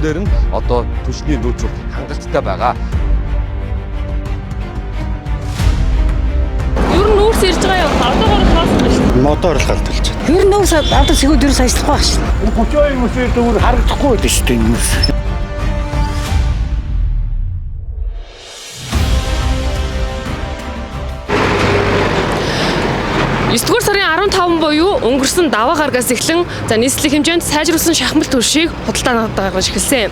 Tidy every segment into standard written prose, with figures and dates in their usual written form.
дээр нь одоо түвшний нөөцөөр хангалттай байгаа. Ер нь нүүрс ирж байгаа юм. Одоогоор хаасан байна шүү. Мотор л халталж байна. Ер нь нүүрс одоо сэгүүд ерөөс ажиллахгүй байна шүү. 32 мөсөөр дүүр харагдахгүй байл шүү дээ нүүрс. 9-р сарын 15 буюу өнгөрсөн даваа гарагаас эхлэн нийслэлийн хэмжээнд сайжруулсан шахмал түвшийг худалдаа гаргаж эхэлсэн.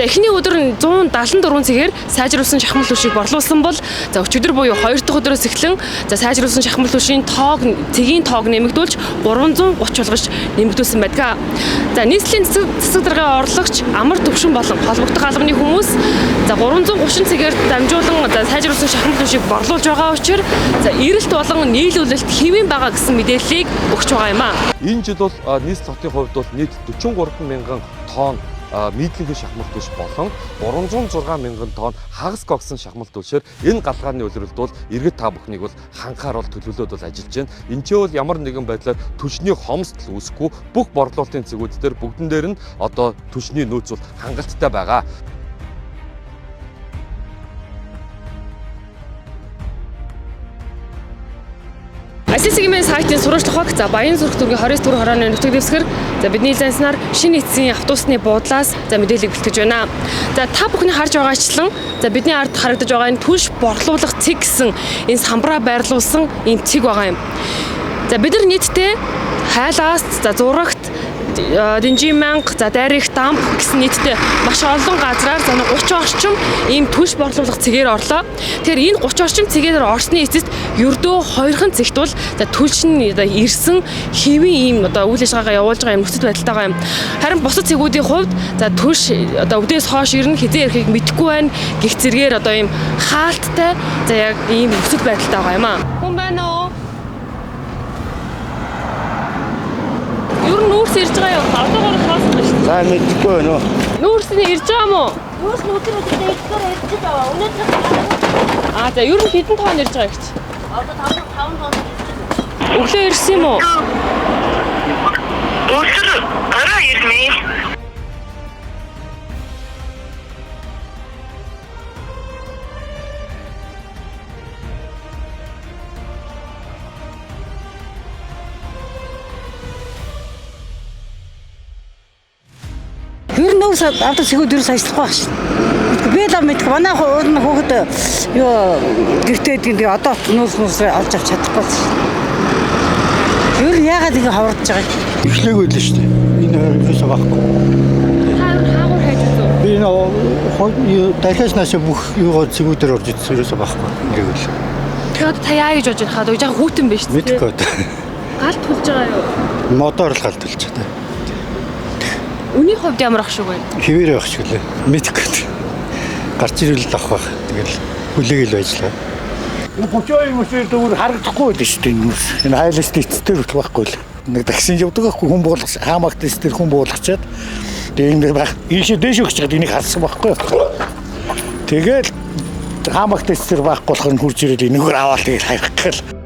Эхний өдөр нь 174 цагаар сайжруулсан шахмал түвшийг борлуулсан бол өчигдөр буюу 2 дахь өдрөөс эхлэн сайжруулсан шахмал түвшийн цэгийн тоог нэмэгдүүлж 330 болгож нэмэгдүүлсэн байдаг. Нийслэлийн засаг даргын орлогч амар төвшин болон холбогдох албаны хүмүүс 330 цагаар дамжуулан сайжруулсан шахмал түвшийг борлуулж байгаа учраас эрэлт болон нийлүүлэлт хэвэн байгаа гэсэн мэдээллийг өгч байгаа юм аа. Энэ жил бол нийслэл хотын хувьд бол нийт 43 мянган тонн нийтлэг шахмал түвш болон 306 мянган тонн хагас гогсон шахмал түвшээр энэ галгааны улиралд бол иргэд та бүхнийг бол ханхаар бол төлөвлөд бол ажиллаж байна. Энд ч бол ямар нэгэн байдлаар түвшний хомсдол үүсэхгүй бүх борлуулалтын цэгүүд дээр бүгдэн дээр нь одоо түвшний нөөц бол хангалттай байгаа. Асисигмын сайтын сурвалж тухайг Баян зүрх дүүргийн 29 хорооны нутаг дэвсгэр бидний зэнснаар шинэ эцсийн автобусны буудлаас мэдээлэл бэлтгэж байна. Та бүхний харж байгаачлан бидний ард харагдаж байгаа энэ түвш борлуулах цэг гэсэн энэ самбараа байрлуулсан энэ цэг байгаа юм. Бид нар нийтдээ хайлаас зурагт Динжиманг, Дайрих дамп гэсэн нийтдээ маш олон газраар 30 орчим ийм түвш борлуулах цэгээр орлоо. Тэгэхээр энэ 30 орчим цэгээр орсны эцэст ердөө 2хан цэгт бол түлшин ирсэн хэвийн ийм үйл ажиллагаагаа явуулж байгаа юм нөхцөл байдалтай юм. Харин бусад цэгүүдийн хувьд түвш өвдөөс хойш ирнэ хизээ ирэхийг мэдэхгүй байна. Гэх зэргээр ийм хаалттай яг ийм нөхцөл байдалтай байгаа юм аа. Хүн байна уу? Ер нь нүүрс ирж байгаа юм. Одоогоор хаасан байна шүү. За мэдгүй байна уу? Нүүрс нь ирж байгаа мó? Нүүрс өдөр ирж байгаа. Өнөөдөр Ер нь хэдэн тоон ирж байгаа гэж? одоо 5 тоон ирж байна. Өглөө ирсэн юм уу? Өдөр гараа ирмээ. Ер нь нүүрс одоо сэгүүд ерөөс ажиллахгүй байна шүү. Би л мэдгүй манай хүүхэд гэртээ гэдэг одоо нүүрс олж авч чадахгүй байна. Ер нь яагаад ингэ хавардж байгаа юм? Ишлээгүй л шүү дээ. Энэ ерөөсөө байхгүй. Хаагур хайж үзв. Би энэ дахиад наашаа бүх юугаар цэгүүдээр орж ирсэн ерөөсөө байхгүй. Ингээвэл. Тэгээд та яа гэж бодож байна? Хаад жаа хүүтэн биш үү? Мэдгүй одоо. Галт хулж байгаа юу? Мотор л халталж байна. Үний хувьд ямар ах шиг байна? Хэвээр байх шиг лээ. Мэдгүй. Гарч ирэл авах байх. Тэгэл хүлээгэл ажиллаа. 32 мөсөөр дүүр харагдахгүй байл шүү дээ нүүрс. Энэ хайлаас эцтэй хүртэл байхгүй л. Нэг таксин явдаг байхгүй хүн буулгах хаамагт эцтэй хүн буулгачаад тэгээ энэ байх. Ийшээ дээш өгч чад энийг харсан байхгүй. Тэгэл хаамагт эцтэй байхгүй болохоор хурж ирэл энэгээр аваад тэгэл хайх гэл.